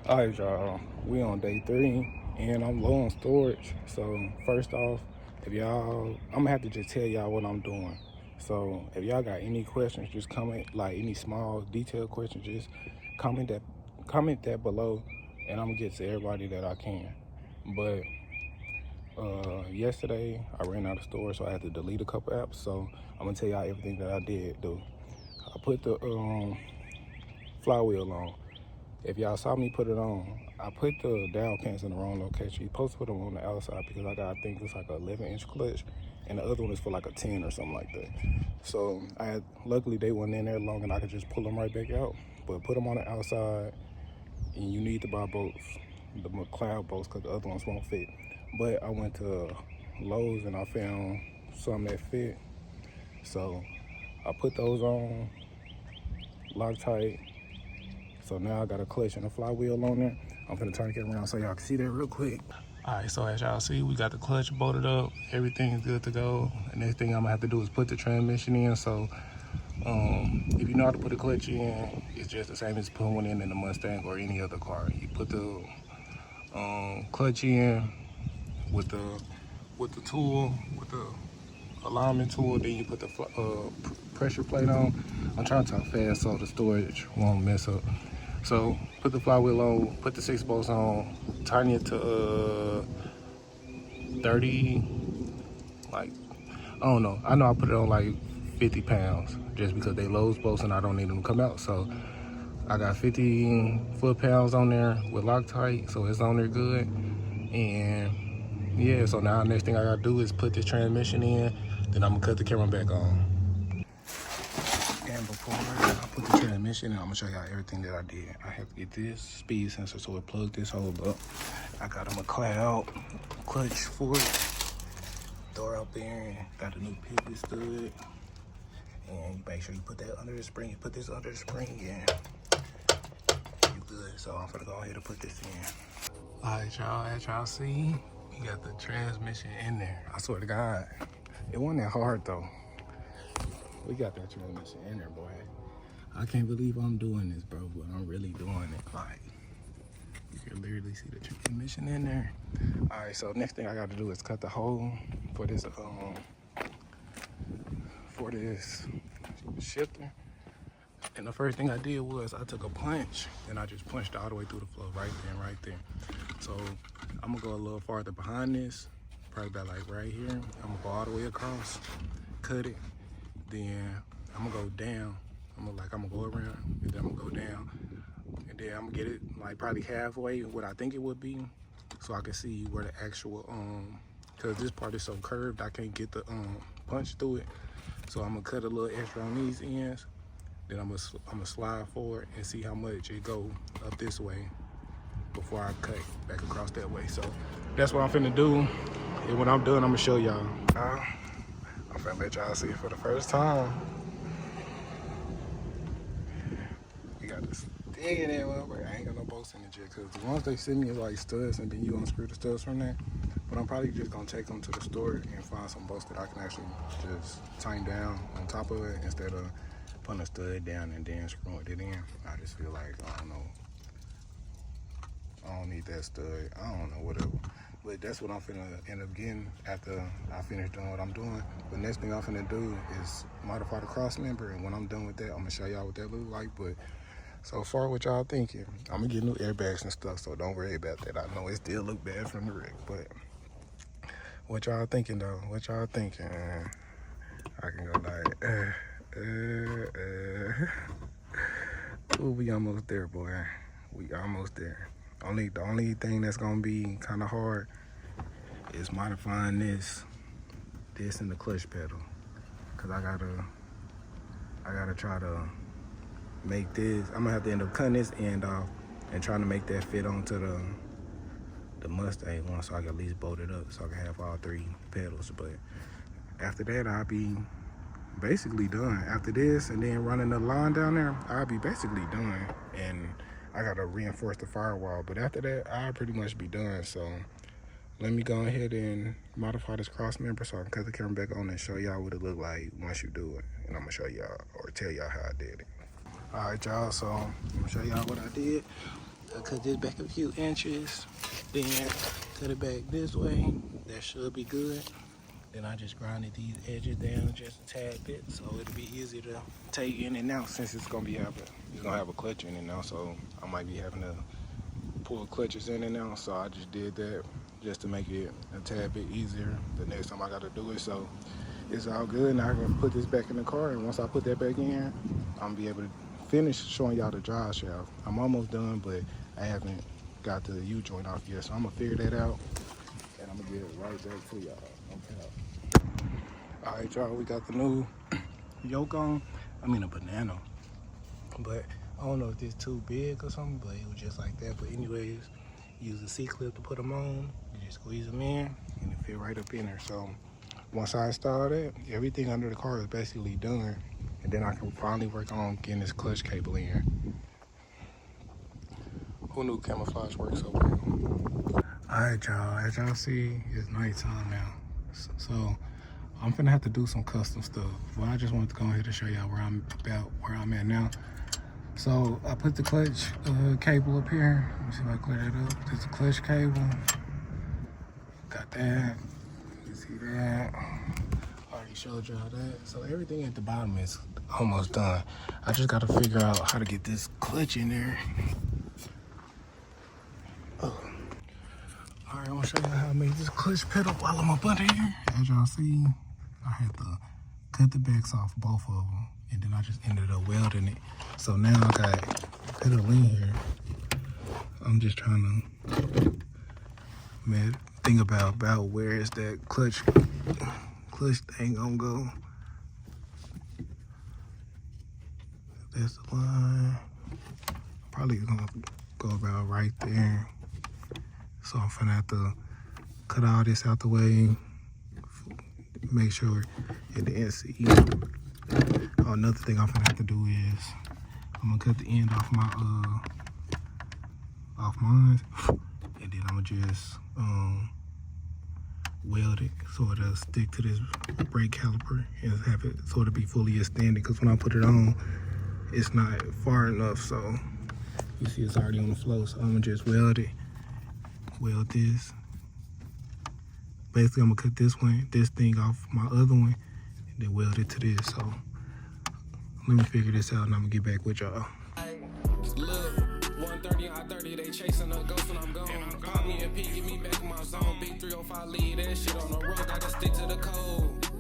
Alright, y'all, we on day 3 and I'm low on storage. So first off, if y'all, I'm gonna have to just tell y'all what I'm doing. So if y'all got any questions, just comment, like any small detailed questions, just comment that below, and I'm gonna get to everybody that I can. But yesterday I ran out of storage, so I had to delete a couple apps. So I'm gonna tell y'all everything that I did do. I put the flywheel on. If y'all saw me put it on, I put the down pants in the wrong location. You're supposed to put them on the outside because I think it's like a 11-inch clutch, and the other one is for like a 10 or something like that. So luckily they weren't in there long, and I could just pull them right back out. But put them on the outside, and you need to buy bolts, the McLeod bolts, because the other ones won't fit. But I went to Lowe's and I found some that fit. So I put those on, Loctite. So now I got a clutch and a flywheel on there. I'm gonna turn the camera around so y'all can see that real quick. All right, so as y'all see, we got the clutch bolted up. Everything's good to go. The next thing I'm gonna have to do is put the transmission in. So if you know how to put a clutch in, it's just the same as putting one in the Mustang or any other car. You put the clutch in with the tool, with the alignment tool, then you put the pressure plate on. I'm trying to talk fast so the storage won't mess up. So put the flywheel on, put the 6 bolts on, tighten it to 30, like, I don't know. I know I put it on like 50 pounds just because they Lowe's bolts and I don't need them to come out. So I got 50 foot-pounds on there with Loctite, so it's on there good. And yeah, so now next thing I gotta do is put the transmission in, then I'm gonna cut the camera back on. And before I put the transmission in, I'm gonna show y'all everything that I did. I have to get this speed sensor so it plugs this hole up. I got a McLeod clutch for it. Door out there, got a new pivot stud. And you make sure you put that under the spring. You put this under the spring and you good. So I'm gonna go ahead and put this in. All right, y'all, as y'all see, we got the transmission in there. I swear to God, it wasn't that hard though. We got that transmission in there, boy. I can't believe I'm doing this, bro, but I'm really doing it. Like, you can literally see the transmission in there. All right, so next thing I got to do is cut the hole for this shifter. And the first thing I did was I took a punch and I just punched all the way through the floor right there and right there. So I'm gonna go a little farther behind this, probably about like right here. I'm gonna go all the way across, cut it, then I'm gonna go down. I'm gonna go around, and then I'm gonna go down, and then I'm gonna get it like probably halfway what I think it would be, so I can see where the actual cause this part is so curved I can't get the punch through it. So I'm gonna cut a little extra on these ends, then I'm gonna slide forward and see how much it go up this way before I cut back across that way. So that's what I'm finna do, and when I'm done, I'm gonna show y'all. I'm finna let y'all see it for the first time. We got this dig in there, but I ain't got no bolts in it yet, because once they send me like studs, and then you unscrew the studs from there. But I'm probably just gonna take them to the store and find some bolts that I can actually just tighten down on top of it instead of putting a stud down and then screwing it in. I just feel like, I don't know, I don't need that stud. I don't know, whatever. But that's what I'm finna end up getting after I finish doing what I'm doing. The next thing I'm finna do is modify the cross member, and when I'm done with that, I'm gonna show y'all what that look like. But so far, what y'all thinking? I'm gonna get new airbags and stuff, so don't worry about that. I know it still look bad from the wreck, but what y'all thinking though? What y'all thinking? I can go like, ooh, we almost there, boy. We almost there. The only thing that's gonna be kind of hard is modifying this and the clutch pedal, cause I gotta try to make this. I'm gonna have to end up cutting this end off and trying to make that fit onto the Mustang one, so I can at least bolt it up so I can have all 3 pedals. But after that, I'll be basically done. After this and then running the line down there, I'll be basically done. And I gotta reinforce the firewall, but after that, I'll pretty much be done. So let me go ahead and modify this cross member so I can cut the camera back on and show y'all what it look like once you do it. And I'm gonna show y'all or tell y'all how I did it. All right, y'all, so I'm gonna show y'all what I did. I cut this back a few inches, then cut it back this way. That should be good. Then I just grinded these edges down just a tad bit, so it'll be easy to take in and out since it's gonna have a clutch in it now. So I might be having to pull clutches in and out. So I just did that just to make it a tad bit easier the next time I gotta do it. So it's all good. Now I can put this back in the car, and once I put that back in, I'm gonna be able to finish showing y'all the drive shaft. I'm almost done, but I haven't got the U-joint off yet. So I'm gonna figure that out, and I'm gonna get it right back to y'all. Okay. All right, y'all, we got the new yoke on. I mean a banana, but I don't know if this too big or something, but it was just like that. But anyways, use a C-clip to put them on. You just squeeze them in, and it fit right up in there. So once I install that, everything under the car is basically done, and then I can finally work on getting this clutch cable in. Who knew camouflage works so well? All right, y'all, as y'all see, it's nighttime now. So I'm finna have to do some custom stuff, but I just wanted to go ahead and show y'all where I'm at now. So I put the clutch cable up here. Let me see if I clear that up. There's the clutch cable. Got that. You see that? Already showed y'all that. So everything at the bottom is almost done. I just gotta figure out how to get this clutch in there. Oh. Alright, I'm gonna show you how I made this clutch pedal while I'm up under here. As y'all see, I had to cut the backs off both of them, and then I just ended up welding it. So now I got pedal in here. I'm just trying to think about where is that clutch thing gonna go. That's the line. Probably gonna go about right there. So I'm finna have to cut all this out the way. Make sure at the NC. Oh, another thing I'm gonna have to do is I'm gonna cut the end off mine, and then I'm gonna just weld it so it'll stick to this brake caliper and have it sort of be fully extended. Because when I put it on, it's not far enough. So you see, it's already on the flow. So I'm gonna just weld this. Basically, I'm gonna cut this thing off my other one, and then weld it to this. So let me figure this out, and I'm gonna get back with y'all. Look, 130 on I-30, they chasing a ghost when I'm gone. Pop me a P, get me back in my zone. Pt.3 lead that shit on the road, gotta stick to the code.